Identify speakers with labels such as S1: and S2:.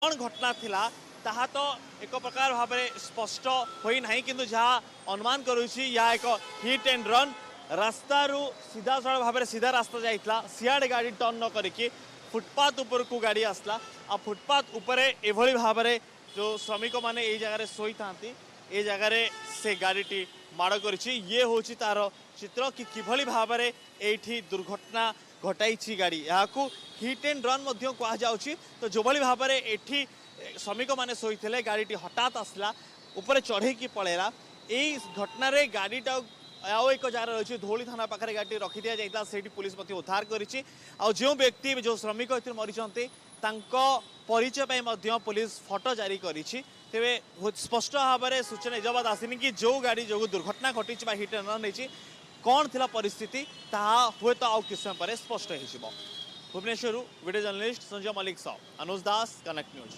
S1: कौन घटना थिला ताहा तो एक प्रकार भाव स्पष्ट होई नहीं किंतु जहाँ अनुमान करुछि या एक हिट एंड रन रास्ता रु सीधा सड़क भाव सीधा रास्ता जाइतला सियाड़े गाड़ी टर्न न करिकी फुटपाथ ऊपर को गाड़ी आसला आ फुटपाथ ऊपर एभली भाव जो श्रमिक माने ए जगह शोई था ए जगह से गाड़ी माड़ करिछि ये होछि तार चित्र कि किभली भाव एठी दुर्घटना घटाई गाड़ी यहाँ हिट एंड रन कह जाउछि तो जो भली भाव एठी श्रमिक माने शोई गाड़ी हठात आसला ऊपर चढ़े की पड़ेला यही घटना गाड़ीटा आउ एक जगह रही धौली थाना पाखे गाड़ी रखी दि जाता से पुलिस उद्धार करी जो व्यक्ति जो श्रमिक मरीचंती परिचय पुलिस फोटो जारी करी तेरे स्पष्ट भाव में सूचना इजबात आसनी कि जो गाड़ी जो दुर्घटना घटी हिट एंड रन नहीं कौन थिला परिस्थिति ताहा हुए तो आउ किस समय पर स्पष्ट हो भुवनेश्वर वीडियो जर्नलिस्ट संजय मलिक अनुज दास कनेक्ट न्यूज।